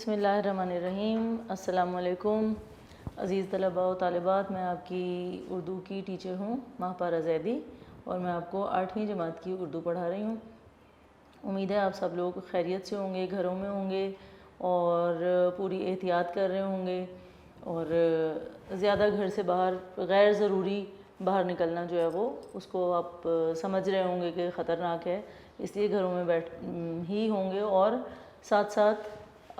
بسم اللہ الرحمن الرحیم۔ السلام علیکم عزیز طلباء و طالبات، میں آپ کی اردو کی ٹیچر ہوں ماہپارہ زیدی، اور میں آپ کو 8ویں جماعت کی اردو پڑھا رہی ہوں۔ امید ہے آپ سب لوگ خیریت سے ہوں گے، گھروں میں ہوں گے اور پوری احتیاط کر رہے ہوں گے، اور زیادہ گھر سے باہر غیر ضروری باہر نکلنا جو ہے وہ اس کو آپ سمجھ رہے ہوں گے کہ خطرناک ہے، اس لیے گھروں میں بیٹھ ہی ہوں گے اور ساتھ ساتھ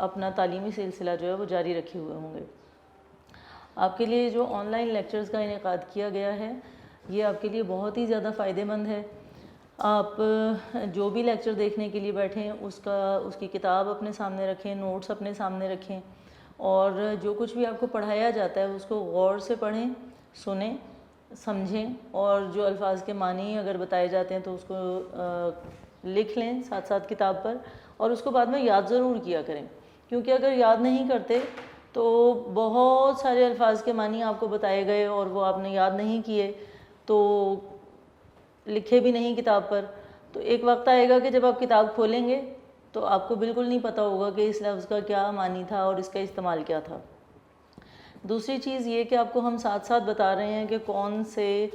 اپنا تعلیمی سلسلہ جو ہے وہ جاری رکھے ہوئے ہوں گے۔ آپ کے لیے جو آن لائن لیکچرز کا انعقاد کیا گیا ہے یہ آپ کے لیے بہت ہی زیادہ فائدہ مند ہے۔ آپ جو بھی لیکچر دیکھنے کے لیے بیٹھیں اس کی کتاب اپنے سامنے رکھیں، نوٹس اپنے سامنے رکھیں، اور جو کچھ بھی آپ کو پڑھایا جاتا ہے اس کو غور سے پڑھیں، سنیں، سمجھیں، اور جو الفاظ کے معنی اگر بتائے جاتے ہیں تو اس کو لکھ لیں ساتھ ساتھ کتاب پر، اور اس کو بعد میں یاد ضرور کیا کریں، کیونکہ اگر یاد نہیں کرتے تو بہت سارے الفاظ کے معنی آپ کو بتائے گئے اور وہ آپ نے یاد نہیں کیے تو لکھے بھی نہیں کتاب پر، تو ایک وقت آئے گا کہ جب آپ کتاب کھولیں گے تو آپ کو بالکل نہیں پتہ ہوگا کہ اس لفظ کا کیا معنی تھا اور اس کا استعمال کیا تھا۔ دوسری چیز یہ کہ آپ کو ہم ساتھ ساتھ بتا رہے ہیں کہ کون سے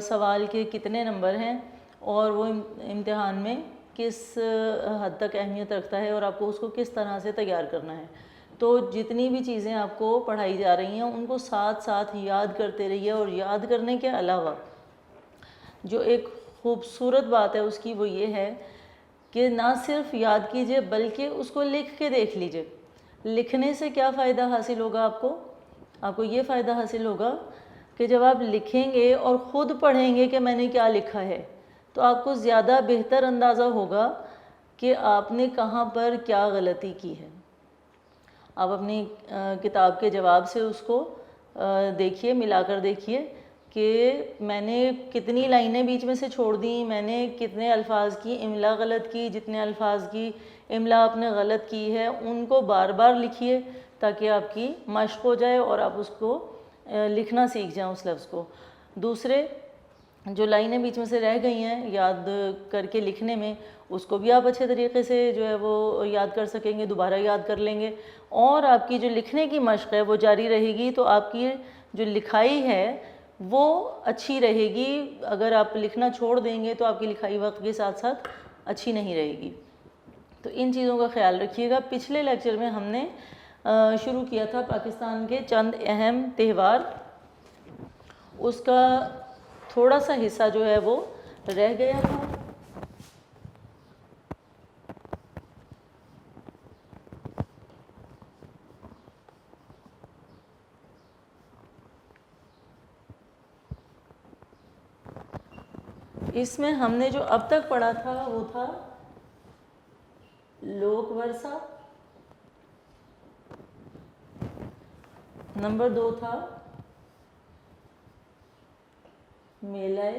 سوال کے کتنے نمبر ہیں اور وہ امتحان میں کس حد تک اہمیت رکھتا ہے اور آپ کو اس کو کس طرح سے تیار کرنا ہے۔ تو جتنی بھی چیزیں آپ کو پڑھائی جا رہی ہیں ان کو ساتھ ساتھ یاد کرتے رہیے، اور یاد کرنے کے علاوہ جو ایک خوبصورت بات ہے اس کی وہ یہ ہے کہ نہ صرف یاد کیجئے بلکہ اس کو لکھ کے دیکھ لیجئے۔ لکھنے سے کیا فائدہ حاصل ہوگا آپ کو یہ فائدہ حاصل ہوگا کہ جب آپ لکھیں گے اور خود پڑھیں گے کہ میں نے کیا لکھا ہے تو آپ کو زیادہ بہتر اندازہ ہوگا کہ آپ نے کہاں پر کیا غلطی کی ہے۔ آپ اپنی کتاب کے جواب سے اس کو دیکھیے، ملا کر دیکھیے کہ میں نے کتنی لائنیں بیچ میں سے چھوڑ دیں، میں نے کتنے الفاظ کی املا غلط کی، جتنے الفاظ کی املا آپ نے غلط کی ہے ان کو بار بار لکھیے تاکہ آپ کی مشق ہو جائے اور آپ اس کو لکھنا سیکھ جائیں اس لفظ کو۔ دوسرے جو لائنیں بیچ میں سے رہ گئی ہیں یاد کر کے لکھنے میں، اس کو بھی آپ اچھے طریقے سے جو ہے وہ یاد کر سکیں گے، دوبارہ یاد کر لیں گے، اور آپ کی جو لکھنے کی مشق ہے وہ جاری رہے گی تو آپ کی جو لکھائی ہے وہ اچھی رہے گی۔ اگر آپ لکھنا چھوڑ دیں گے تو آپ کی لکھائی وقت کے ساتھ ساتھ اچھی نہیں رہے گی۔ تو ان چیزوں کا خیال رکھیے گا۔ پچھلے لیکچر میں ہم نے شروع کیا تھا پاکستان کے چند اہم تہوار، اس کا تھوڑا سا حصہ جو ہے وہ رہ گیا تھا۔ اس میں ہم نے جو اب تک پڑھا تھا وہ تھا لوک ورثہ، نمبر 2 تھا میلہ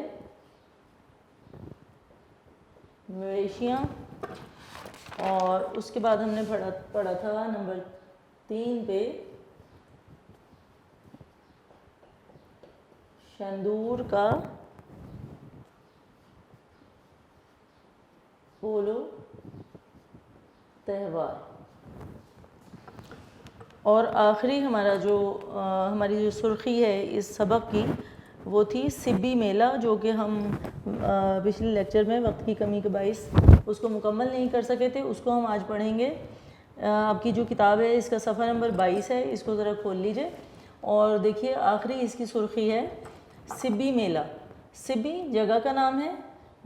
مویشیاں، اور اس کے بعد ہم نے پڑھا تھا نمبر 3 پہ شندور کا پولو تہوار، اور آخری ہماری جو سرخی ہے اس سبق کی وہ تھی سبی میلہ، جو کہ ہم پچھلے لیکچر میں وقت کی کمی کے باعث اس کو مکمل نہیں کر سکے تھے، اس کو ہم آج پڑھیں گے۔ آپ کی جو کتاب ہے اس کا صفحہ نمبر 22 ہے، اس کو ذرا کھول لیجئے اور دیکھیے آخری اس کی سرخی ہے سبی میلہ۔ سبی جگہ کا نام ہے،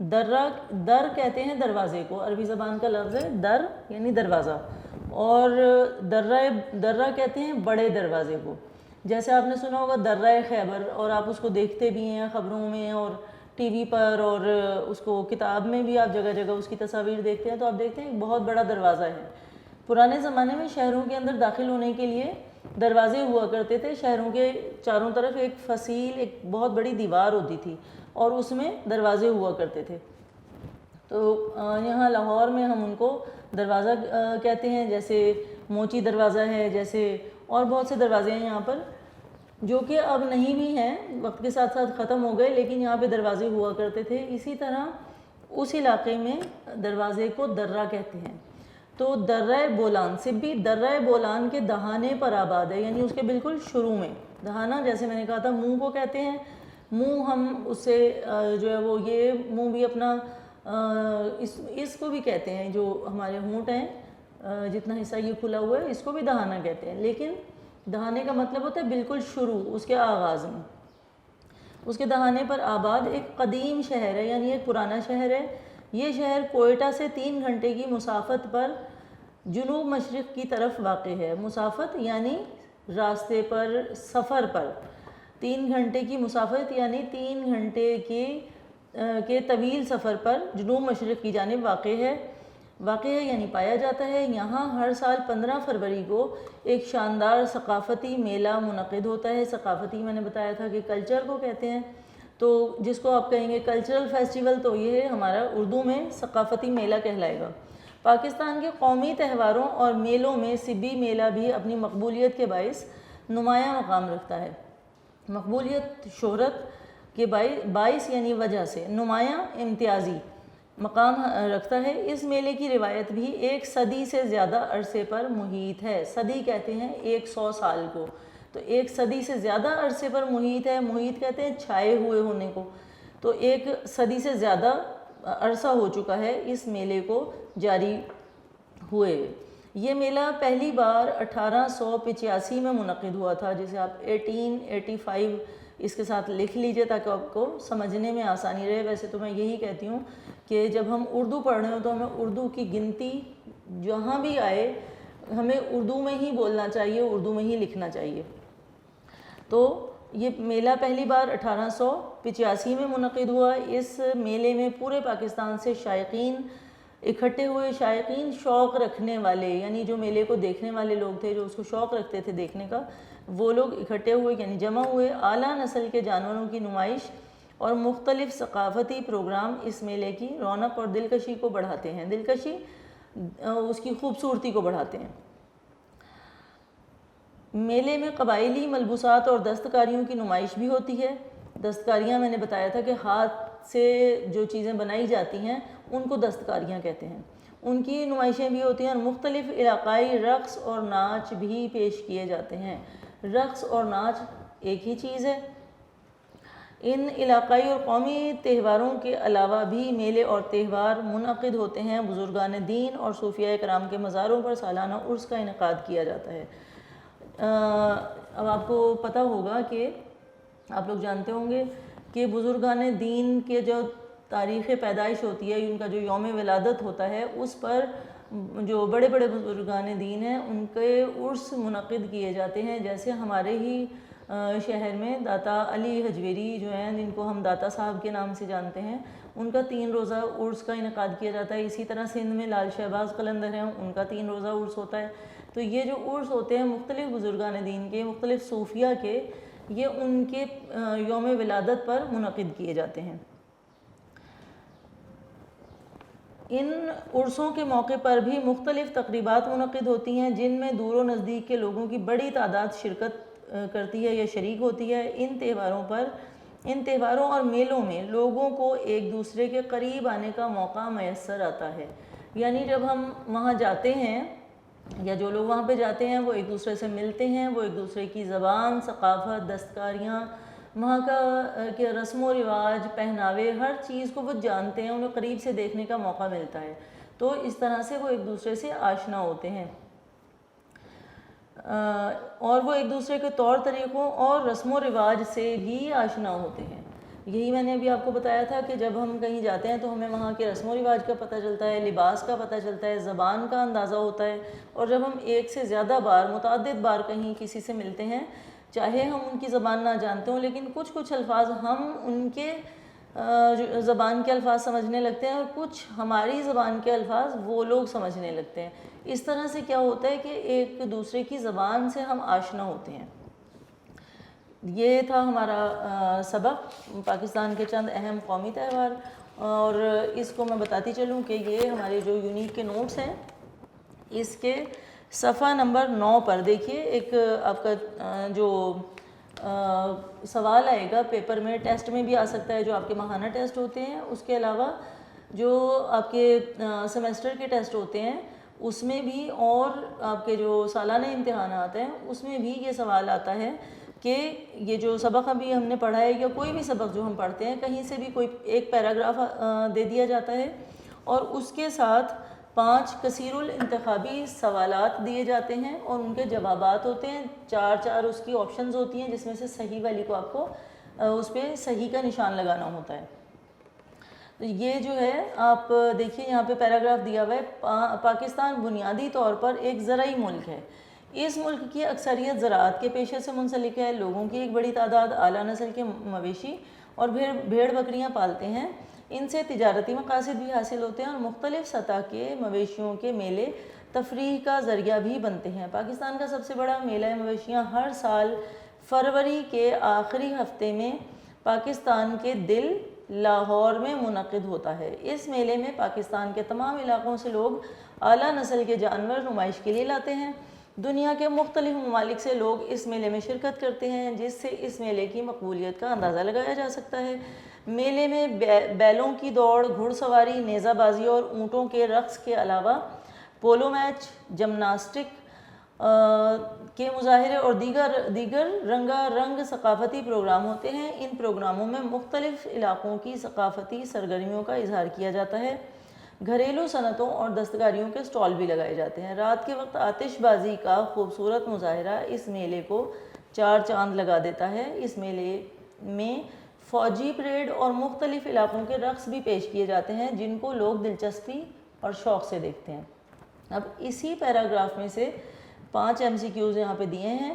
در کہتے ہیں دروازے کو، عربی زبان کا لفظ ہے در یعنی دروازہ، اور درہ کہتے ہیں بڑے دروازے کو۔ جیسے آپ نے سنا ہوگا درہ خیبر، اور آپ اس کو دیکھتے بھی ہیں خبروں میں اور ٹی وی پر، اور اس کو کتاب میں بھی آپ جگہ جگہ اس کی تصاویر دیکھتے ہیں تو آپ دیکھتے ہیں ایک بہت بڑا دروازہ ہے۔ پرانے زمانے میں شہروں کے اندر داخل ہونے کے لیے دروازے ہوا کرتے تھے، شہروں کے چاروں طرف ایک فصیل ایک بہت بڑی دیوار ہوتی تھی اور اس میں دروازے ہوا کرتے تھے۔ تو یہاں لاہور میں ہم ان کو دروازہ کہتے ہیں، جیسے موچی دروازہ ہے، جیسے اور بہت سے دروازے ہیں یہاں پر جو کہ اب نہیں بھی ہیں، وقت کے ساتھ ساتھ ختم ہو گئے، لیکن یہاں پہ دروازے ہوا کرتے تھے۔ اسی طرح اس علاقے میں دروازے کو درہ کہتے ہیں۔ تو درہ بولان، سبی درہ بولان کے دہانے پر آباد ہے، یعنی اس کے بالکل شروع میں. دہانہ جیسے میں نے کہا تھا منہ کو کہتے ہیں، منہ ہم اس سے جو ہے وہ یہ منہ بھی اپنا اس کو بھی کہتے ہیں، جو ہمارے ہونٹ ہیں جتنا حصہ یہ کھلا ہوا ہے اس کو بھی دہانہ کہتے ہیں. لیکن دہانے کا مطلب ہوتا ہے بالکل شروع، اس کے آغاز میں. اس کے دہانے پر آباد ایک قدیم شہر ہے، یعنی ایک پرانا شہر ہے. یہ شہر کوئٹہ سے 3 گھنٹے کی مسافت پر جنوب مشرق کی طرف واقع ہے. مسافت یعنی راستے پر، سفر پر. 3 گھنٹے کی مسافت یعنی 3 گھنٹے کے طویل سفر پر جنوب مشرق کی جانب واقع ہے یعنی پایا جاتا ہے. یہاں ہر سال 15 فروری کو ایک شاندار ثقافتی میلہ منعقد ہوتا ہے. ثقافتی میں نے بتایا تھا کہ کلچر کو کہتے ہیں، تو جس کو آپ کہیں گے کلچرل فیسٹیول، تو یہ ہمارا اردو میں ثقافتی میلہ کہلائے گا. پاکستان کے قومی تہواروں اور میلوں میں سبی میلہ بھی اپنی مقبولیت کے باعث نمایاں مقام رکھتا ہے. مقبولیت، شہرت کے باعث یعنی وجہ سے، نمایاں امتیازی مقام رکھتا ہے. اس میلے کی روایت بھی 1 صدی سے زیادہ عرصے پر محیط ہے. صدی کہتے ہیں 100 سال کو، تو 1 صدی سے زیادہ عرصے پر محیط ہے. محیط کہتے ہیں چھائے ہوئے ہونے کو. تو 1 صدی سے زیادہ عرصہ ہو چکا ہے اس میلے کو جاری ہوئے. یہ میلہ پہلی بار 1885 میں منعقد ہوا تھا، جسے آپ 1885 اس کے ساتھ لکھ لیجئے تاکہ آپ کو سمجھنے میں آسانی رہے. ویسے تو میں یہی کہتی ہوں کہ جب ہم اردو پڑھ رہے ہوں تو ہمیں اردو کی گنتی جہاں بھی آئے ہمیں اردو میں ہی بولنا چاہیے، اردو میں ہی لکھنا چاہیے. تو یہ میلہ پہلی بار 1885 میں منعقد ہوا. اس میلے میں پورے پاکستان سے شائقین اکٹھے ہوئے. شائقین شوق رکھنے والے، یعنی جو میلے کو دیکھنے والے لوگ تھے، جو اس کو شوق رکھتے تھے دیکھنے کا، وہ لوگ اکٹھے ہوئے یعنی جمع ہوئے. اعلیٰ نسل کے جانوروں کی نمائش اور مختلف ثقافتی پروگرام اس میلے کی رونق اور دلکشی کو بڑھاتے ہیں. دلکشی اس کی خوبصورتی کو بڑھاتے ہیں. میلے میں قبائلی ملبوسات اور دستکاریوں کی نمائش بھی ہوتی ہے. دستکاریاں میں نے بتایا تھا کہ ہاتھ سے جو چیزیں بنائی جاتی ہیں ان کو دستکاریاں کہتے ہیں. ان کی نمائشیں بھی ہوتی ہیں اور مختلف علاقائی رقص اور ناچ بھی پیش کیے جاتے ہیں. رقص اور ناچ ایک ہی چیز ہے. ان علاقائی اور قومی تہواروں کے علاوہ بھی میلے اور تہوار منعقد ہوتے ہیں. بزرگان دین اور صوفیاء کرام کے مزاروں پر سالانہ عرس کا انعقاد کیا جاتا ہے. اب آپ کو پتہ ہوگا کہ آپ لوگ جانتے ہوں گے کہ بزرگان دین کے جو تاریخ پیدائش ہوتی ہے، ان کا جو یوم ولادت ہوتا ہے، اس پر جو بڑے بڑے بزرگان دین ہیں ان کے عرس منعقد کیے جاتے ہیں. جیسے ہمارے ہی شہر میں داتا علی حجویری جو ہیں، جن کو ہم داتا صاحب کے نام سے جانتے ہیں، ان کا 3 روزہ عرس کا انعقاد کیا جاتا ہے. اسی طرح سندھ میں لال شہباز قلندر ہیں، ان کا 3 روزہ عرس ہوتا ہے. تو یہ جو عرس ہوتے ہیں مختلف بزرگان دین کے، مختلف صوفیہ کے، یہ ان کے یوم ولادت پر منعقد کیے جاتے ہیں. ان عرسوں کے موقع پر بھی مختلف تقریبات منعقد ہوتی ہیں جن میں دور و نزدیک کے لوگوں کی بڑی تعداد شرکت کرتی ہے یا شریک ہوتی ہے. ان تہواروں اور میلوں میں لوگوں کو ایک دوسرے کے قریب آنے کا موقع میسر آتا ہے. یعنی جب ہم وہاں جاتے ہیں یا جو لوگ وہاں پہ جاتے ہیں وہ ایک دوسرے سے ملتے ہیں، وہ ایک دوسرے کی زبان، ثقافت، دستکاریاں، وہاں کے رسم و رواج، پہناوے، ہر چیز کو وہ جانتے ہیں، انہیں قریب سے دیکھنے کا موقع ملتا ہے. تو اس طرح سے وہ ایک دوسرے سے آشنا ہوتے ہیں اور وہ ایک دوسرے کے طور طریقوں اور رسم و رواج سے بھی آشنا ہوتے ہیں. یہی میں نے ابھی آپ کو بتایا تھا کہ جب ہم کہیں جاتے ہیں تو ہمیں وہاں کے رسم و رواج کا پتہ چلتا ہے، لباس کا پتہ چلتا ہے، زبان کا اندازہ ہوتا ہے. اور جب ہم ایک سے زیادہ بار، متعدد بار کہیں کسی سے ملتے ہیں، چاہے ہم ان کی زبان نہ جانتے ہوں، لیکن کچھ الفاظ ہم ان کے زبان کے الفاظ سمجھنے لگتے ہیں اور کچھ ہماری زبان کے الفاظ وہ لوگ سمجھنے لگتے ہیں. اس طرح سے کیا ہوتا ہے کہ ایک دوسرے کی زبان سے ہم آشنا ہوتے ہیں. یہ تھا ہمارا سبق، پاکستان کے چند اہم قومی تہوار. اور اس کو میں بتاتی چلوں کہ یہ ہمارے جو یونیک کے نوٹس ہیں، اس کے صفحہ نمبر 9 پر دیکھیے ایک آپ کا جو سوال آئے گا پیپر میں، ٹیسٹ میں بھی آ سکتا ہے، جو آپ کے ماہانہ ٹیسٹ ہوتے ہیں. اس کے علاوہ جو آپ کے سیمسٹر کے ٹیسٹ ہوتے ہیں اس میں بھی اور آپ کے جو سالانہ امتحانات ہیں اس میں بھی یہ سوال آتا ہے کہ یہ جو سبق ابھی ہم نے پڑھا ہے یا کوئی بھی سبق جو ہم پڑھتے ہیں کہیں سے بھی کوئی ایک پیراگراف دے دیا جاتا ہے اور اس کے ساتھ 5 کثیر الانتخابی سوالات دیے جاتے ہیں اور ان کے جوابات ہوتے ہیں، 4 اس کی آپشنز ہوتی ہیں جس میں سے صحیح والی کو آپ کو اس پہ صحیح کا نشان لگانا ہوتا ہے۔ تو یہ جو ہے آپ دیکھیے یہاں پہ پیراگراف دیا ہوا ہے، پاکستان بنیادی طور پر ایک زرعی ملک ہے، اس ملک کی اکثریت زراعت کے پیشے سے منسلک ہے، لوگوں کی ایک بڑی تعداد اعلیٰ نسل کے مویشی اور بھیڑ بکریاں پالتے ہیں، ان سے تجارتی مقاصد بھی حاصل ہوتے ہیں اور مختلف سطح کے مویشیوں کے میلے تفریح کا ذریعہ بھی بنتے ہیں۔ پاکستان کا سب سے بڑا میلہ مویشیاں ہر سال فروری کے آخری ہفتے میں پاکستان کے دل لاہور میں منعقد ہوتا ہے۔ اس میلے میں پاکستان کے تمام علاقوں سے لوگ اعلیٰ نسل کے جانور نمائش کے لیے لاتے ہیں۔ دنیا کے مختلف ممالک سے لوگ اس میلے میں شرکت کرتے ہیں جس سے اس میلے کی مقبولیت کا اندازہ لگایا جا سکتا ہے۔ میلے میں بیلوں کی دوڑ، گھڑ سواری، نیزہ بازی اور اونٹوں کے رقص کے علاوہ پولو میچ، جمناسٹک کے مظاہرے اور دیگر رنگا رنگ ثقافتی پروگرام ہوتے ہیں۔ ان پروگراموں میں مختلف علاقوں کی ثقافتی سرگرمیوں کا اظہار کیا جاتا ہے۔ گھریلو صنعتوں اور دستکاریوں کے سٹال بھی لگائے جاتے ہیں۔ رات کے وقت آتش بازی کا خوبصورت مظاہرہ اس میلے کو 4 چاند لگا دیتا ہے۔ اس میلے میں فوجی پریڈ اور مختلف علاقوں کے رقص بھی پیش کیے جاتے ہیں جن کو لوگ دلچسپی اور شوق سے دیکھتے ہیں۔ اب اسی پیراگراف میں سے 5 MCQs یہاں پہ دیے ہیں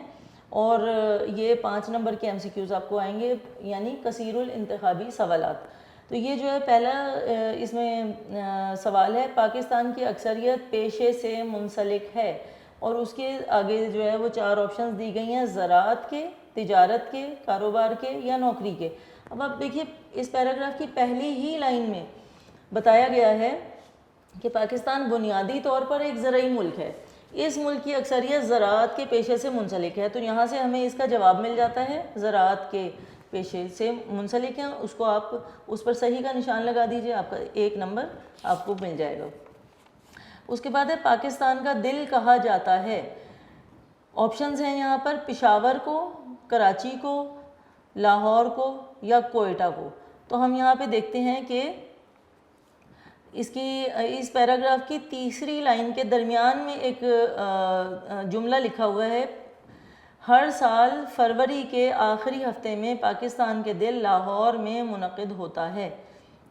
اور یہ 5 نمبر کے MCQs آپ کو آئیں گے، یعنی کثیر الانتخابی سوالات۔ تو یہ جو ہے پہلا اس میں سوال ہے، پاکستان کی اکثریت پیشے سے منسلک ہے، اور اس کے آگے جو ہے وہ 4 آپشنز دی گئی ہیں، زراعت کے، تجارت کے، کاروبار کے یا نوکری کے۔ اب آپ دیکھیے اس پیراگراف کی پہلی ہی لائن میں بتایا گیا ہے کہ پاکستان بنیادی طور پر ایک زرعی ملک ہے، اس ملک کی اکثریت زراعت کے پیشے سے منسلک ہے، تو یہاں سے ہمیں اس کا جواب مل جاتا ہے، زراعت کے پیشے سے منسلک ہیں، اس کو آپ اس پر صحیح کا نشان لگا دیجئے، آپ کا 1 نمبر آپ کو مل جائے گا۔ اس کے بعد ہے پاکستان کا دل کہا جاتا ہے، آپشنز ہیں یہاں پر پشاور کو، کراچی کو، لاہور کو یا کوئٹہ کو۔ تو ہم یہاں پہ دیکھتے ہیں کہ اس پیراگراف کی تیسری لائن کے درمیان میں ایک جملہ لکھا ہوا ہے، ہر سال فروری کے آخری ہفتے میں پاکستان کے دل لاہور میں منعقد ہوتا ہے۔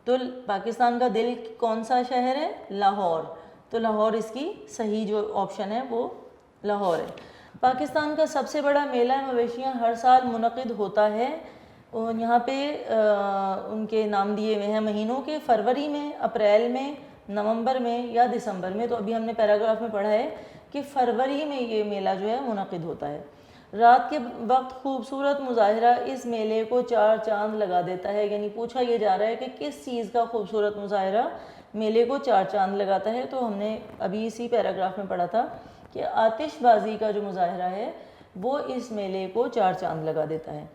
تو پاکستان کا دل کون سا شہر ہے؟ لاہور، تو لاہور اس کی صحیح جو آپشن ہے وہ لاہور ہے۔ پاکستان کا سب سے بڑا میلہ مویشیاں ہر سال منعقد ہوتا ہے، اور یہاں پہ ان کے نام دیے ہوئے ہیں مہینوں کے، فروری میں، اپریل میں، نومبر میں یا دسمبر میں۔ تو ابھی ہم نے پیراگراف میں پڑھا ہے کہ فروری میں یہ میلہ جو ہے منعقد ہوتا ہے۔ رات کے وقت خوبصورت مظاہرہ اس میلے کو 4 چاند لگا دیتا ہے، یعنی پوچھا یہ جا رہا ہے کہ کس چیز کا خوبصورت مظاہرہ میلے کو 4 چاند لگاتا ہے، تو ہم نے ابھی اسی پیراگراف میں پڑھا تھا کہ آتش بازی کا جو مظاہرہ ہے وہ اس میلے کو 4 چاند لگا دیتا ہے۔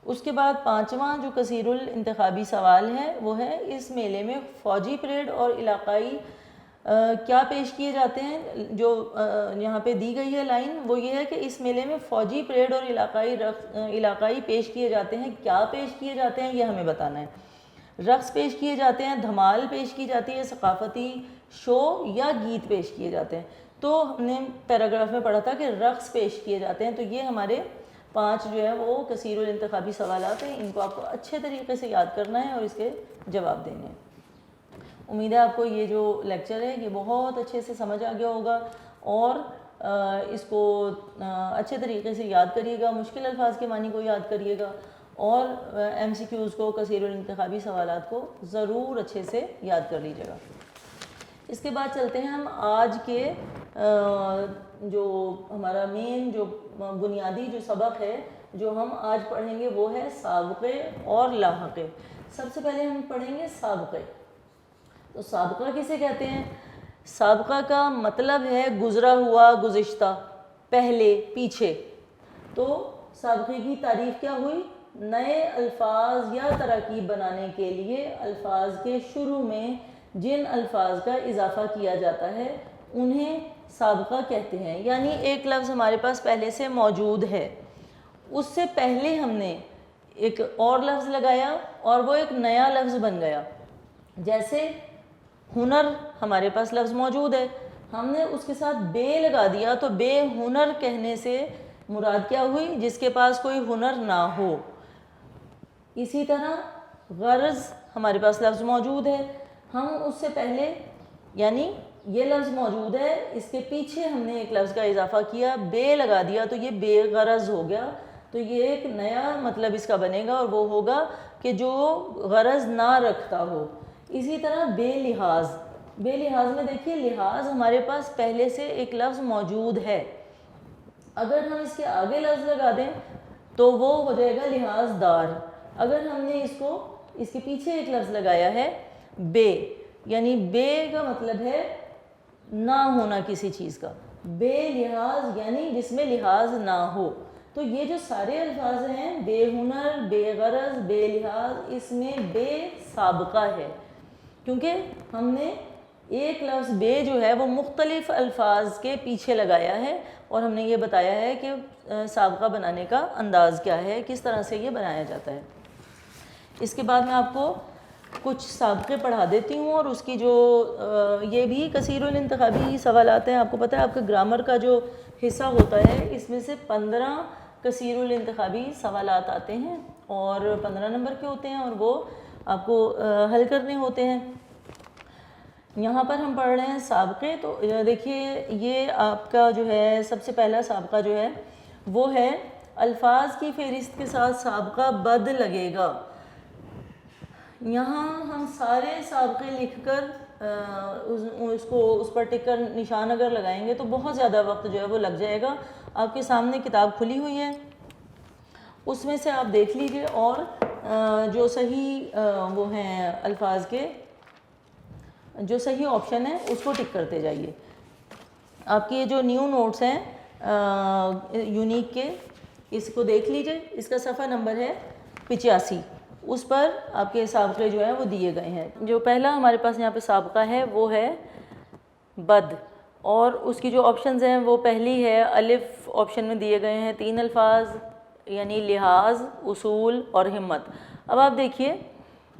اس کے بعد 5واں جو کثیر الانتخابی سوال ہے وہ ہے، اس میلے میں فوجی پریڈ اور علاقائی کیا پیش کیے جاتے ہیں؟ جو یہاں پہ دی گئی ہے لائن وہ یہ ہے کہ اس میلے میں فوجی پریڈ اور علاقائی پیش کیے جاتے ہیں۔ کیا پیش کیے جاتے ہیں یہ ہمیں بتانا ہے۔ رقص پیش کیے جاتے ہیں، دھمال پیش کی جاتی ہے، ثقافتی شو یا گیت پیش کیے جاتے ہیں۔ تو ہم نے پیراگراف میں پڑھا تھا کہ رقص پیش کیے جاتے ہیں، تو یہ ہمارے 5 جو ہے وہ کثیر الانتخابی سوالات ہیں، ان کو آپ کو اچھے طریقے سے یاد کرنا ہے اور اس کے جواب دینے ہیں۔ امید ہے آپ کو یہ جو لیکچر ہے یہ بہت اچھے سے سمجھ آ گیا ہوگا اور اس کو اچھے طریقے سے یاد کریے گا، مشکل الفاظ کے معنی کو یاد کریے گا اور MCQs کو، کثیر الانتخابی سوالات کو ضرور اچھے سے یاد کر لیجیے گا۔ اس کے بعد چلتے ہیں ہم آج کے جو ہمارا مین جو بنیادی جو سبق ہے جو ہم آج پڑھیں گے وہ ہے سابقے اور لاحقے۔ سب سے پہلے ہم پڑھیں گے سابقے۔ تو سابقہ کسے کہتے ہیں؟ سابقہ کا مطلب ہے گزرا ہوا، گزشتہ، پہلے، پیچھے۔ تو سابقے کی تعریف کیا ہوئی؟ نئے الفاظ یا تراکیب بنانے کے لیے الفاظ کے شروع میں جن الفاظ کا اضافہ کیا جاتا ہے انہیں سابقہ کہتے ہیں، یعنی ایک لفظ ہمارے پاس پہلے سے موجود ہے، اس سے پہلے ہم نے ایک اور لفظ لگایا اور وہ ایک نیا لفظ بن گیا۔ جیسے ہنر ہمارے پاس لفظ موجود ہے، ہم نے اس کے ساتھ بے لگا دیا تو بے ہنر کہنے سے مراد کیا ہوئی؟ جس کے پاس کوئی ہنر نہ ہو۔ اسی طرح غرض ہمارے پاس لفظ موجود ہے، ہم اس سے پہلے یعنی یہ لفظ موجود ہے، اس کے پیچھے ہم نے ایک لفظ کا اضافہ کیا، بے لگا دیا تو یہ بے غرض ہو گیا، تو یہ ایک نیا مطلب اس کا بنے گا اور وہ ہوگا کہ جو غرض نہ رکھتا ہو۔ اسی طرح بے لحاظ، بے لحاظ میں دیکھیے لحاظ ہمارے پاس پہلے سے ایک لفظ موجود ہے، اگر ہم اس کے آگے لفظ لگا دیں تو وہ ہو جائے گا لحاظ دار۔ اگر ہم نے اس کے پیچھے ایک لفظ لگایا ہے بے، یعنی بے کا مطلب ہے نہ ہونا کسی چیز کا، بے لحاظ یعنی جس میں لحاظ نہ ہو۔ تو یہ جو سارے الفاظ ہیں، بے ہنر، بے غرض، بے لحاظ، اس میں بے سابقہ ہے، کیونکہ ہم نے ایک لفظ بے جو ہے وہ مختلف الفاظ کے پیچھے لگایا ہے اور ہم نے یہ بتایا ہے کہ سابقہ بنانے کا انداز کیا ہے، کس طرح سے یہ بنایا جاتا ہے۔ اس کے بعد میں آپ کو کچھ سابقے پڑھا دیتی ہوں، اور اس کی جو یہ بھی کثیر الانتخابی سوالات ہیں۔ آپ کو پتہ ہے آپ کا گرامر کا جو حصہ ہوتا ہے اس میں سے 15 کثیر الانتخابی سوالات آتے ہیں اور 15 نمبر کے ہوتے ہیں اور وہ آپ کو حل کرنے ہوتے ہیں۔ یہاں پر ہم پڑھ رہے ہیں سابقے، تو دیکھیے یہ آپ کا جو ہے سب سے پہلا سابقہ جو ہے وہ ہے الفاظ کی فہرست کے ساتھ سابقہ بد لگے گا۔ یہاں ہم سارے سابقے لکھ کر اس پر ٹک کر نشان اگر لگائیں گے تو بہت زیادہ وقت جو ہے وہ لگ جائے گا۔ آپ کے سامنے کتاب کھلی ہوئی ہے، اس میں سے آپ دیکھ لیجئے اور جو صحیح وہ ہیں الفاظ کے جو صحیح آپشن ہے اس کو ٹک کرتے جائیے۔ آپ کے جو نیو نوٹس ہیں یونیک کے، اس کو دیکھ لیجئے، اس کا صفحہ نمبر ہے 85، اس پر آپ کے سابقے جو ہیں وہ دیے گئے ہیں۔ جو پہلا ہمارے پاس یہاں پہ سابقہ ہے وہ ہے بد، اور اس کی جو آپشنز ہیں وہ پہلی ہے الف آپشن میں دیے گئے ہیں 3 الفاظ، یعنی لحاظ، اصول اور ہمت۔ اب آپ دیکھیے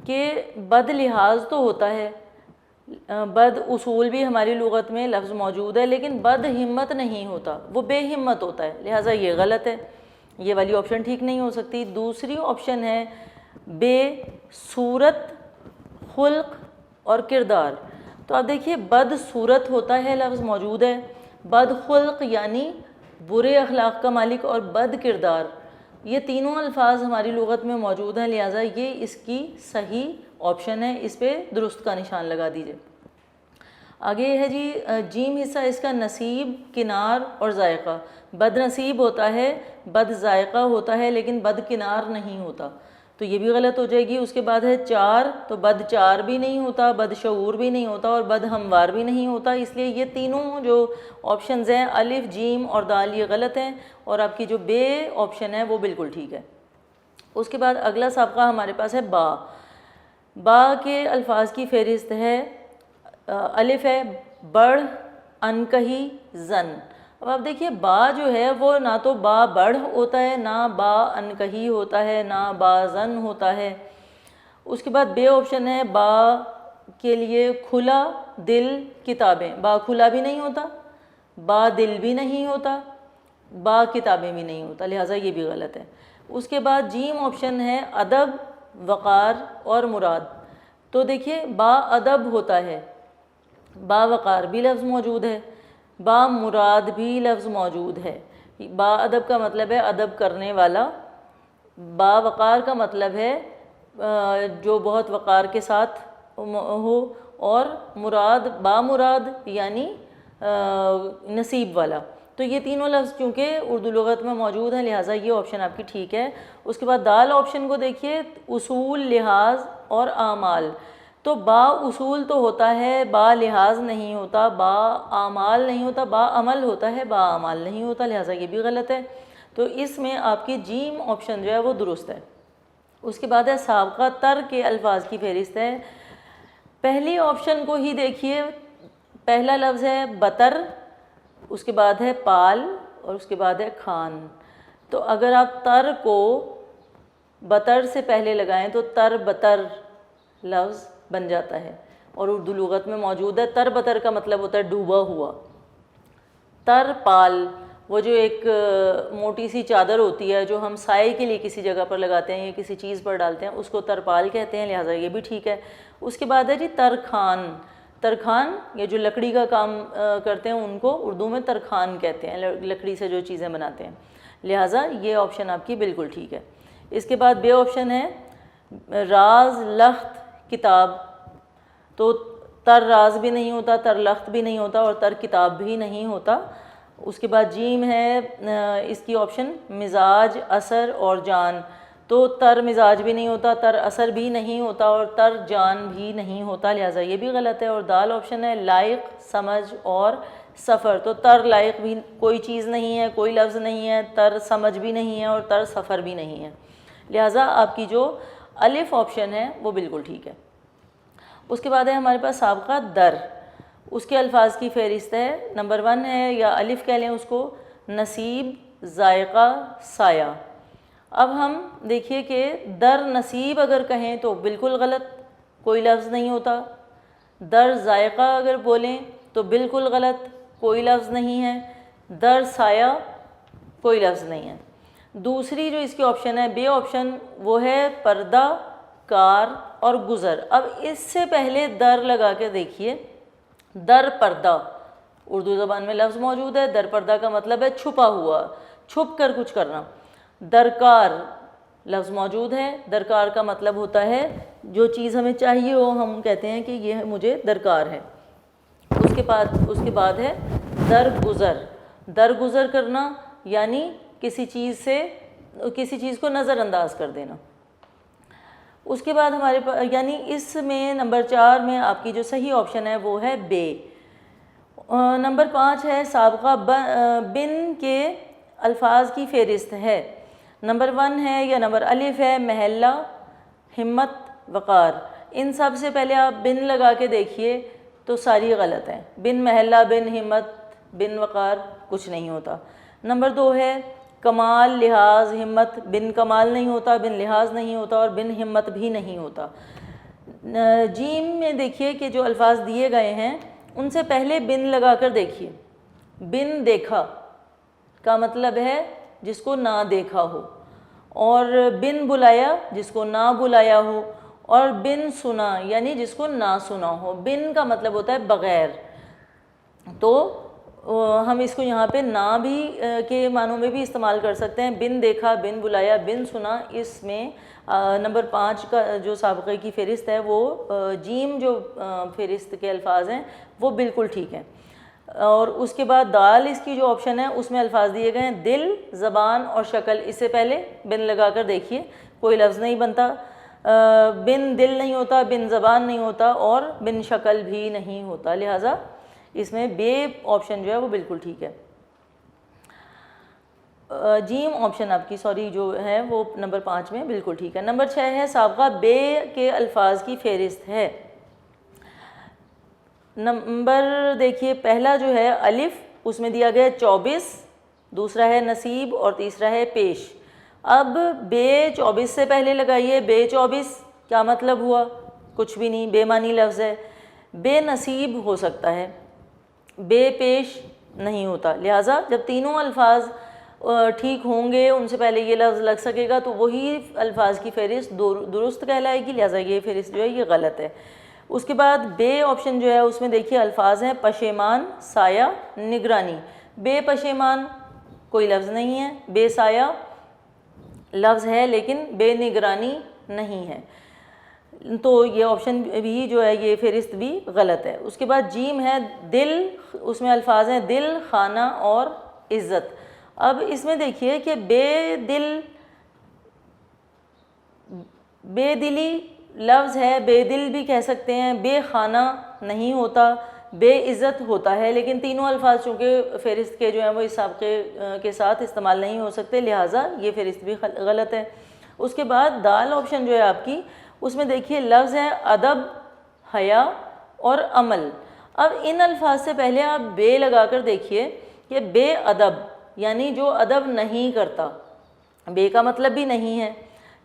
کہ بد لحاظ تو ہوتا ہے، بد اصول بھی ہماری لغت میں لفظ موجود ہے، لیکن بد ہمت نہیں ہوتا، وہ بے ہمت ہوتا ہے، لہٰذا یہ غلط ہے، یہ والی آپشن ٹھیک نہیں ہو سکتی۔ دوسری آپشن ہے بے صورت، خلق اور کردار۔ تو آپ دیکھیے بد صورت ہوتا ہے، لفظ موجود ہے، بد خلق یعنی برے اخلاق کا مالک، اور بد کردار، یہ تینوں الفاظ ہماری لغت میں موجود ہیں، لہٰذا یہ اس کی صحیح آپشن ہے، اس پہ درست کا نشان لگا دیجئے۔ آگے ہے جی جیم حصہ اس کا نصیب، کنار اور ذائقہ۔ بد نصیب ہوتا ہے، بد ذائقہ ہوتا ہے، لیکن بد کنار نہیں ہوتا، تو یہ بھی غلط ہو جائے گی۔ اس کے بعد ہے چار، تو بد چار بھی نہیں ہوتا، بد شعور بھی نہیں ہوتا اور بد ہموار بھی نہیں ہوتا، اس لیے یہ تینوں جو آپشنز ہیں الف، جیم اور دال یہ غلط ہیں، اور آپ کی جو بے آپشن ہے وہ بالکل ٹھیک ہے۔ اس کے بعد اگلا سابقہ ہمارے پاس ہے با۔ با کے الفاظ کی فہرست ہے، الف ہے بڑھ، انکہی، زن۔ اب آپ دیکھیے با جو ہے وہ نہ تو با بڑھ ہوتا ہے، نہ با انکہی ہوتا ہے، نہ با زن ہوتا ہے۔ اس کے بعد بے آپشن ہے با کے لیے کھلا، دل، کتابیں۔ با کھلا بھی نہیں ہوتا، با دل بھی نہیں ہوتا، با کتابیں بھی نہیں ہوتا، لہٰذا یہ بھی غلط ہے۔ اس کے بعد جیم آپشن ہے ادب، وقار اور مراد۔ تو دیکھیے با ادب ہوتا ہے، با وقار بھی لفظ موجود ہے، با مراد بھی لفظ موجود ہے۔ با ادب کا مطلب ہے ادب کرنے والا، با وقار کا مطلب ہے جو بہت وقار کے ساتھ ہو، اور مراد با مراد یعنی نصیب والا۔ تو یہ تینوں لفظ چونکہ اردو لغت میں موجود ہیں، لہٰذا یہ آپشن آپ کی ٹھیک ہے۔ اس کے بعد دال آپشن کو دیکھیے، اصول، لحاظ اور اعمال۔ تو با اصول تو ہوتا ہے، با لحاظ نہیں ہوتا، با اعمال نہیں ہوتا، با عمل ہوتا ہے، با اعمال نہیں ہوتا، لہٰذا یہ بھی غلط ہے۔ تو اس میں آپ کی جیم آپشن جو ہے وہ درست ہے۔ اس کے بعد ہے سابقہ تر کے الفاظ کی فہرست ہے۔ پہلی آپشن کو ہی دیکھیے، پہلا لفظ ہے بطر، اس کے بعد ہے پال اور اس کے بعد ہے خان. تو اگر آپ تر کو بطر سے پہلے لگائیں تو تر بطر لفظ بن جاتا ہے، اور اردو لغت میں موجود ہے. تر بطر کا مطلب ہوتا ہے ڈوبا ہوا. تر پال وہ جو ایک موٹی سی چادر ہوتی ہے جو ہم سائے کے لیے کسی جگہ پر لگاتے ہیں یا کسی چیز پر ڈالتے ہیں، اس کو ترپال کہتے ہیں، لہٰذا یہ بھی ٹھیک ہے. اس کے بعد ہے جی ترخان. ترخان یہ جو لکڑی کا کام کرتے ہیں ان کو اردو میں ترخان کہتے ہیں، لکڑی سے جو چیزیں بناتے ہیں، لہٰذا یہ آپشن آپ کی بالکل ٹھیک ہے. اس کے بعد بے آپشن ہے راز لخت کتاب. تو تر راز بھی نہیں ہوتا، تر لخت بھی نہیں ہوتا اور تر کتاب بھی نہیں ہوتا. اس کے بعد جیم ہے اس کی آپشن مزاج اثر اور جان. تو تر مزاج بھی نہیں ہوتا، تر اثر بھی نہیں ہوتا اور تر جان بھی نہیں ہوتا، لہٰذا یہ بھی غلط ہے. اور دال آپشن ہے لائق سمجھ اور سفر. تو تر لائق بھی کوئی چیز نہیں ہے، کوئی لفظ نہیں ہے، تر سمجھ بھی نہیں ہے اور تر سفر بھی نہیں ہے، لہٰذا آپ کی جو الف آپشن ہے وہ بالکل ٹھیک ہے. اس کے بعد ہے ہمارے پاس سابقہ در. اس کے الفاظ کی فہرست ہے. نمبر 1 ہے یا الف کہہ لیں اس کو، نصیب ذائقہ سایہ. اب ہم دیکھیے کہ در نصیب اگر کہیں تو بالکل غلط، کوئی لفظ نہیں ہوتا. در ذائقہ اگر بولیں تو بالکل غلط، کوئی لفظ نہیں ہے. در سایہ کوئی لفظ نہیں ہے. دوسری جو اس کی آپشن ہے بے آپشن وہ ہے پردہ کار اور گزر. اب اس سے پہلے در لگا کے دیکھیے، در پردہ اردو زبان میں لفظ موجود ہے. در پردہ کا مطلب ہے چھپا ہوا، چھپ کر کچھ کرنا. درکار لفظ موجود ہے. درکار کا مطلب ہوتا ہے جو چیز ہمیں چاہیے ہو، ہم کہتے ہیں کہ یہ مجھے درکار ہے. اس کے بعد ہے درگزر. درگزر کرنا یعنی کسی چیز کو نظر انداز کر دینا. اس کے بعد ہمارے پاس یعنی اس میں نمبر 4 میں آپ کی جو صحیح آپشن ہے وہ ہے بے. نمبر 5 ہے سابقہ بن کے الفاظ کی فہرست ہے. نمبر 1 ہے یا نمبر الف ہے محلہ ہمت وقار. ان سب سے پہلے آپ بن لگا کے دیکھیے تو ساری غلط ہیں. بن محلہ، بن ہمت، بن وقار کچھ نہیں ہوتا. نمبر 2 ہے کمال لحاظ ہمت. بن کمال نہیں ہوتا، بن لحاظ نہیں ہوتا اور بن ہمت بھی نہیں ہوتا. جیم میں دیکھیے کہ جو الفاظ دیے گئے ہیں ان سے پہلے بن لگا کر دیکھیے. بن دیکھا کا مطلب ہے جس کو نہ دیکھا ہو، اور بن بلایا جس کو نہ بلایا ہو، اور بن سنا یعنی جس کو نہ سنا ہو. بن کا مطلب ہوتا ہے بغیر. تو ہم اس کو یہاں پہ نہ بھی کے معنوں میں بھی استعمال کر سکتے ہیں. بن دیکھا، بن بلایا، بن سنا. اس میں نمبر 5 کا جو سابقے کی فہرست ہے وہ جیم جو فہرست کے الفاظ ہیں وہ بالکل ٹھیک ہیں. اور اس کے بعد دال اس کی جو آپشن ہے اس میں الفاظ دیے گئے ہیں دل، زبان اور شکل. اس سے پہلے بن لگا کر دیکھیے کوئی لفظ نہیں بنتا. بن دل نہیں ہوتا، بن زبان نہیں ہوتا اور بن شکل بھی نہیں ہوتا، لہٰذا اس میں بے آپشن جو ہے وہ بالکل ٹھیک ہے. جیم آپشن آپ کی جو ہے وہ نمبر 5 میں بالکل ٹھیک ہے. نمبر 6 ہے سابقہ بے کے الفاظ کی فہرست ہے. نمبر دیکھیے پہلا جو ہے الف، اس میں دیا گیا 24، دوسرا ہے نصیب اور تیسرا ہے پیش. اب بے 24 سے پہلے لگائیے. بے 24 کیا مطلب ہوا؟ کچھ بھی نہیں، بے معنی لفظ ہے. بے نصیب ہو سکتا ہے، بے پیش نہیں ہوتا، لہٰذا جب تینوں الفاظ ٹھیک ہوں گے ان سے پہلے یہ لفظ لگ سکے گا تو وہی الفاظ کی فہرست درست کہلائے گی، لہٰذا یہ فہرست جو ہے یہ غلط ہے. اس کے بعد بے آپشن جو ہے اس میں دیکھیے الفاظ ہیں پشیمان، سایہ، نگرانی. بے پشیمان کوئی لفظ نہیں ہے، بے سایہ لفظ ہے لیکن بے نگرانی نہیں ہے، تو یہ آپشن بھی جو ہے یہ فہرست بھی غلط ہے. اس کے بعد جیم ہے دل، اس میں الفاظ ہیں دل، خانہ اور عزت. اب اس میں دیکھیے کہ بے دلی لفظ ہے، بے دل بھی کہہ سکتے ہیں. بے خانہ نہیں ہوتا، بے عزت ہوتا ہے، لیکن تینوں الفاظ چونکہ فہرست کے جو ہیں وہ اس سابقے کے ساتھ استعمال نہیں ہو سکتے، لہٰذا یہ فہرست بھی غلط ہے. اس کے بعد دال آپشن جو ہے آپ کی اس میں دیکھیے لفظ ہے ادب، حیا اور عمل. اب ان الفاظ سے پہلے آپ بے لگا کر دیکھیے کہ بے ادب یعنی جو ادب نہیں کرتا، بے کا مطلب بھی نہیں ہے،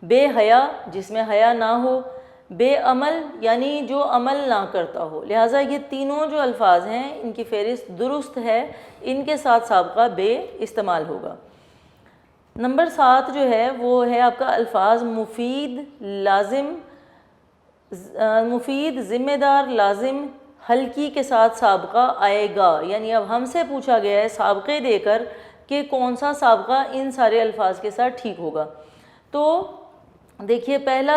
بے حیا جس میں حیا نہ ہو، بے عمل یعنی جو عمل نہ کرتا ہو۔ لہٰذا یہ تینوں جو الفاظ ہیں ان کی فہرست درست ہے، ان کے ساتھ سابقہ بے استعمال ہوگا۔ نمبر 7 جو ہے وہ ہے آپ کا الفاظ مفید، لازم، مفید، ذمہ دار، لازم، ہلکی کے ساتھ سابقہ آئے گا۔ یعنی اب ہم سے پوچھا گیا ہے سابقے دے کر کہ کون سا سابقہ ان سارے الفاظ کے ساتھ ٹھیک ہوگا۔ تو دیکھیے پہلا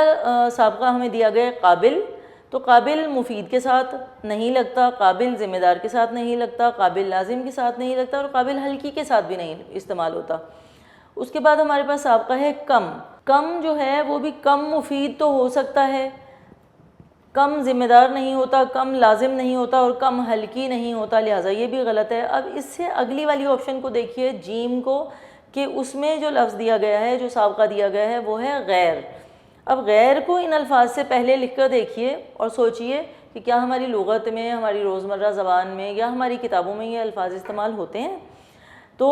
سابقہ ہمیں دیا گیا ہے قابل، تو قابل مفید کے ساتھ نہیں لگتا، قابل ذمہ دار کے ساتھ نہیں لگتا، قابل لازم کے ساتھ نہیں لگتا، اور قابل ہلکی کے ساتھ بھی نہیں استعمال ہوتا۔ اس کے بعد ہمارے پاس سابقہ ہے کم۔ کم جو ہے وہ بھی کم مفید تو ہو سکتا ہے، کم ذمہ دار نہیں ہوتا، کم لازم نہیں ہوتا، اور کم ہلکی نہیں ہوتا، لہٰذا یہ بھی غلط ہے۔ اب اس سے اگلی والی آپشن کو دیکھیے جیم کو، کہ اس میں جو لفظ دیا گیا ہے، جو سابقہ دیا گیا ہے وہ ہے غیر۔ اب غیر کو ان الفاظ سے پہلے لکھ کر دیکھیے اور سوچئے کہ کیا ہماری لغت میں، ہماری روزمرہ زبان میں یا ہماری کتابوں میں یہ الفاظ استعمال ہوتے ہیں۔ تو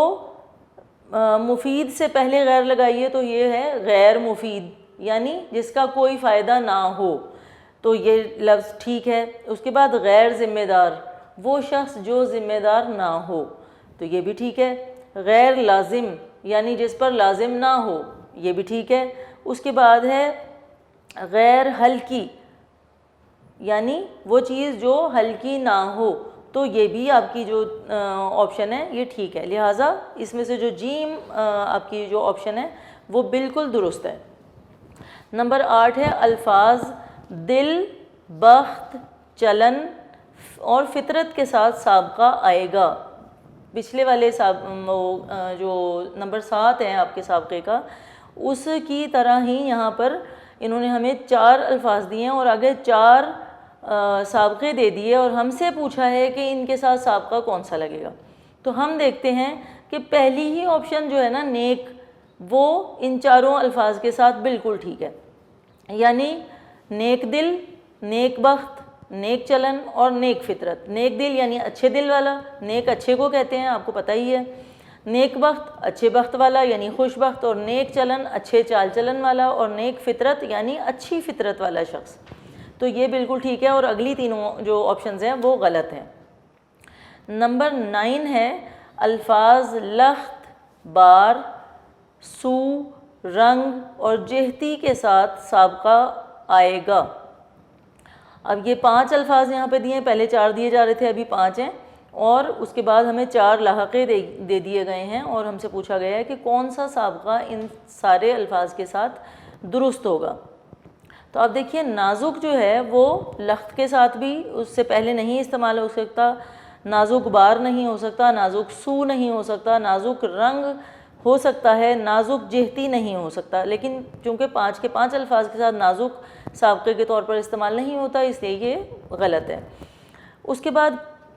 مفید سے پہلے غیر لگائیے تو یہ ہے غیر مفید، یعنی جس کا کوئی فائدہ نہ ہو، تو یہ لفظ ٹھیک ہے۔ اس کے بعد غیر ذمہ دار، وہ شخص جو ذمہ دار نہ ہو، تو یہ بھی ٹھیک ہے۔ غیر لازم یعنی جس پر لازم نہ ہو، یہ بھی ٹھیک ہے۔ اس کے بعد ہے غیر ہلکی، یعنی وہ چیز جو ہلکی نہ ہو، تو یہ بھی آپ کی جو آپشن ہے یہ ٹھیک ہے۔ لہٰذا اس میں سے جو جیم آپ کی جو آپشن ہے وہ بالکل درست ہے۔ نمبر 8 ہے الفاظ دل، بخت، چلن اور فطرت کے ساتھ سابقہ آئے گا۔ پچھلے والے جو نمبر 7 ہے آپ کے سابقے کا، اس کی طرح ہی یہاں پر انہوں نے ہمیں 4 الفاظ دیے ہیں اور آگے 4 سابقے دے دیے، اور ہم سے پوچھا ہے کہ ان کے ساتھ سابقہ کون سا لگے گا۔ تو ہم دیکھتے ہیں کہ پہلی ہی آپشن جو ہے نا نیک، وہ ان چاروں الفاظ کے ساتھ بالکل ٹھیک ہے، یعنی نیک دل، نیک بخت، نیک چلن اور نیک فطرت۔ نیک دل یعنی اچھے دل والا، نیک اچھے کو کہتے ہیں، آپ کو پتہ ہی ہے۔ نیک بخت اچھے بخت والا یعنی خوش بخت، اور نیک چلن اچھے چال چلن والا، اور نیک فطرت یعنی اچھی فطرت والا شخص۔ تو یہ بالکل ٹھیک ہے، اور اگلی تینوں جو آپشنز ہیں وہ غلط ہیں۔ نمبر 9 ہے الفاظ لخت، بار، سو، رنگ اور جہتی کے ساتھ سابقہ آئے گا۔ اب یہ 5 الفاظ یہاں پہ دیے ہیں، پہلے 4 دیے جا رہے تھے، ابھی 5 ہیں، اور اس کے بعد ہمیں 4 لاحقے دے دیے گئے ہیں، اور ہم سے پوچھا گیا ہے کہ کون سا سابقہ ان سارے الفاظ کے ساتھ درست ہوگا۔ تو اب دیکھیے نازک جو ہے وہ لخت کے ساتھ بھی اس سے پہلے نہیں استعمال ہو سکتا، نازک بار نہیں ہو سکتا، نازک سو نہیں ہو سکتا، نازک رنگ ہو سکتا ہے، نازک جہتی نہیں ہو سکتا، لیکن چونکہ 5 کے 5 الفاظ کے ساتھ نازک سابقے کے طور پر استعمال نہیں ہوتا، اس لیے یہ غلط ہے۔ اس کے بعد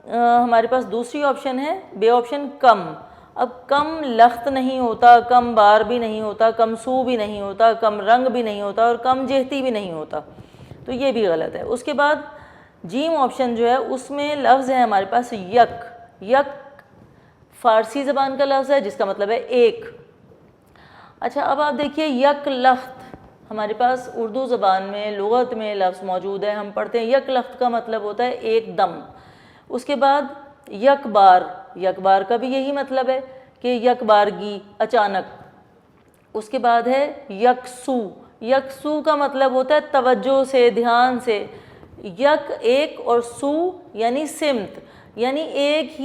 ہمارے پاس دوسری آپشن ہے بے آپشن کم۔ اب کم لخت نہیں ہوتا، کم بار بھی نہیں ہوتا، کم سو بھی نہیں ہوتا، کم رنگ بھی نہیں ہوتا، اور کم جہتی بھی نہیں ہوتا، تو یہ بھی غلط ہے۔ اس کے بعد جیم آپشن جو ہے اس میں لفظ ہے ہمارے پاس یک۔ یک فارسی زبان کا لفظ ہے جس کا مطلب ہے ایک۔ اچھا اب آپ دیکھیے یک لخت ہمارے پاس اردو زبان میں لغت میں لفظ موجود ہے، ہم پڑھتے ہیں یک لخت کا مطلب ہوتا ہے ایک دم۔ اس کے بعد یک بار، یک بار کا بھی یہی مطلب ہے کہ یک بارگی، اچانک۔ اس کے بعد ہے یک سو، یک سو کا مطلب ہوتا ہے توجہ سے، دھیان سے۔ یک ایک اور سو یعنی سمت، یعنی ایک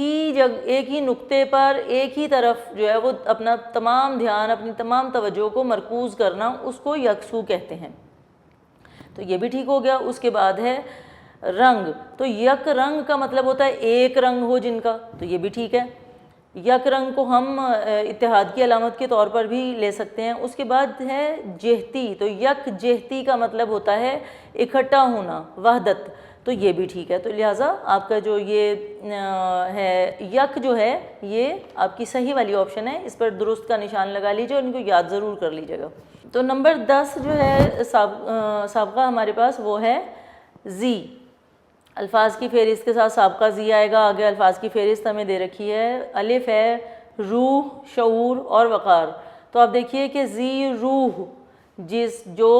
ہی نقطے پر ایک ہی طرف جو ہے وہ اپنا تمام دھیان، اپنی تمام توجہ کو مرکوز کرنا، اس کو یکسو کہتے ہیں، تو یہ بھی ٹھیک ہو گیا۔ اس کے بعد ہے رنگ، تو یک رنگ کا مطلب ہوتا ہے ایک رنگ ہو جن کا، تو یہ بھی ٹھیک ہے۔ یک رنگ کو ہم اتحاد کی علامت کے طور پر بھی لے سکتے ہیں۔ اس کے بعد ہے جہتی، تو یک جہتی کا مطلب ہوتا ہے اکٹھا ہونا، وحدت، تو یہ بھی ٹھیک ہے۔ تو لہٰذا آپ کا جو یہ ہے یک جو ہے یہ آپ کی صحیح والی آپشن ہے، اس پر درست کا نشان لگا لیجیے اور ان کو یاد ضرور کر لیجیے گا۔ تو نمبر 10 جو ہے سابقہ ہمارے پاس وہ ہے زی۔ الفاظ کی فہرست کے ساتھ سابقہ زی آئے گا. آگے الفاظ کی فہرست ہمیں دے رکھی ہے. الف ہے روح, شعور اور وقار. تو آپ دیکھیے کہ ذی روح جو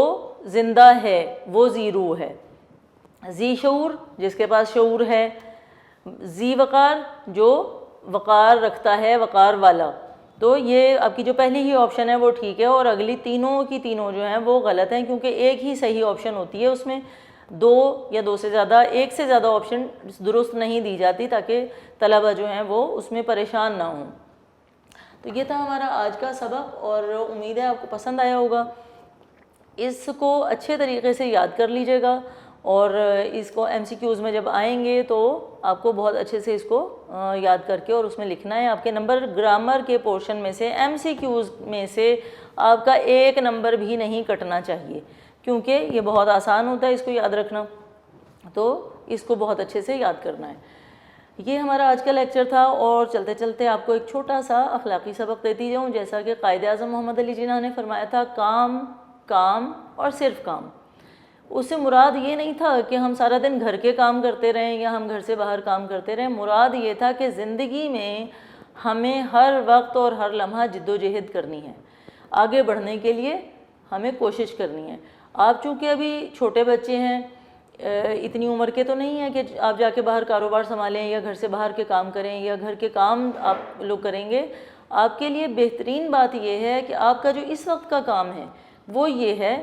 زندہ ہے وہ ذی روح ہے, ذی شعور جس کے پاس شعور ہے, ذی وقار جو وقار رکھتا ہے, وقار والا. تو یہ آپ کی جو پہلی ہی آپشن ہے وہ ٹھیک ہے, اور اگلی تینوں کی تینوں جو ہیں وہ غلط ہیں, کیونکہ ایک ہی صحیح آپشن ہوتی ہے, اس میں دو یا دو سے زیادہ, ایک سے زیادہ آپشن درست نہیں دی جاتی تاکہ طلبہ جو ہیں وہ اس میں پریشان نہ ہوں. تو یہ تھا ہمارا آج کا سبق, اور امید ہے آپ کو پسند آیا ہوگا. اس کو اچھے طریقے سے یاد کر لیجیے گا, اور اس کو ایم سی کیوز میں جب آئیں گے تو آپ کو بہت اچھے سے اس کو یاد کر کے اور اس میں لکھنا ہے. آپ کے نمبر گرامر کے پورشن میں سے, ایم سی کیوز میں سے آپ کا 1 نمبر بھی نہیں کٹنا چاہیے, کیونکہ یہ بہت آسان ہوتا ہے اس کو یاد رکھنا, تو اس کو بہت اچھے سے یاد کرنا ہے. یہ ہمارا آج کا لیکچر تھا, اور چلتے چلتے آپ کو ایک چھوٹا سا اخلاقی سبق دیتی جاؤں. جیسا کہ قائد اعظم محمد علی جناح نے فرمایا تھا, کام کام اور صرف کام. اس سے مراد یہ نہیں تھا کہ ہم سارا دن گھر کے کام کرتے رہیں یا ہم گھر سے باہر کام کرتے رہیں. مراد یہ تھا کہ زندگی میں ہمیں ہر وقت اور ہر لمحہ جد و جہد کرنی ہے, آگے بڑھنے کے لیے ہمیں کوشش کرنی ہے. آپ چونکہ ابھی چھوٹے بچے ہیں, اتنی عمر کے تو نہیں ہیں کہ آپ جا کے باہر کاروبار سنبھالیں یا گھر سے باہر کے کام کریں یا گھر کے کام آپ لوگ کریں گے. آپ کے لیے بہترین بات یہ ہے کہ آپ کا جو اس وقت کا کام ہے وہ یہ ہے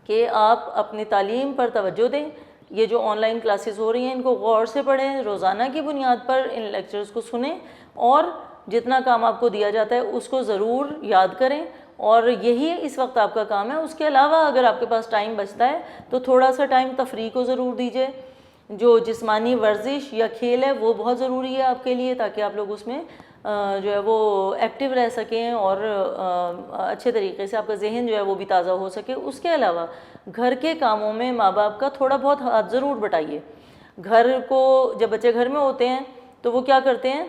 کہ آپ اپنی تعلیم پر توجہ دیں. یہ جو آن لائن کلاسز ہو رہی ہیں ان کو غور سے پڑھیں, روزانہ کی بنیاد پر ان لیکچرز کو سنیں, اور جتنا کام آپ کو دیا جاتا ہے اس کو ضرور یاد کریں, اور یہی اس وقت آپ کا کام ہے. اس کے علاوہ اگر آپ کے پاس ٹائم بچتا ہے تو تھوڑا سا ٹائم تفریح کو ضرور دیجیے. جو جسمانی ورزش یا کھیل ہے وہ بہت ضروری ہے آپ کے لیے, تاکہ آپ لوگ اس میں جو ہے وہ ایکٹیو رہ سکیں اور اچھے طریقے سے آپ کا ذہن جو ہے وہ بھی تازہ ہو سکے. اس کے علاوہ گھر کے کاموں میں ماں باپ کا تھوڑا بہت ہاتھ ضرور بٹائیے. گھر کو جب بچے گھر میں ہوتے ہیں تو وہ کیا کرتے ہیں,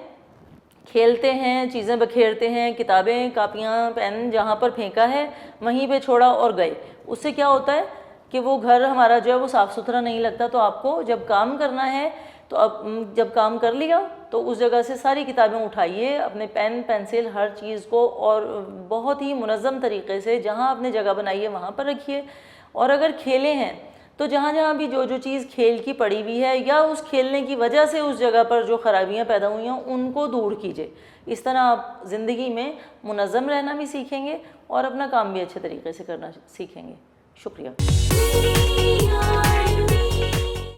کھیلتے ہیں, چیزیں بکھیرتے ہیں, کتابیں کاپیاں پین جہاں پر پھینکا ہے وہیں پہ چھوڑا اور گئے. اس سے کیا ہوتا ہے کہ وہ گھر ہمارا جو ہے وہ صاف ستھرا نہیں لگتا. تو آپ کو جب کام کرنا ہے تو اب جب کام کر لیا تو اس جگہ سے ساری کتابیں اٹھائیے, اپنے پین پینسل ہر چیز کو, اور بہت ہی منظم طریقے سے جہاں آپ نے جگہ بنائی ہے وہاں پر رکھیے. اور اگر کھیلے ہیں تو جہاں جہاں بھی جو چیز کھیل کی پڑی ہوئی ہے یا اس کھیلنے کی وجہ سے اس جگہ پر جو خرابیاں پیدا ہوئی ہیں ان کو دور کیجیے. اس طرح آپ زندگی میں منظم رہنا بھی سیکھیں گے اور اپنا کام بھی اچھے طریقے سے کرنا سیکھیں گے. شکریہ.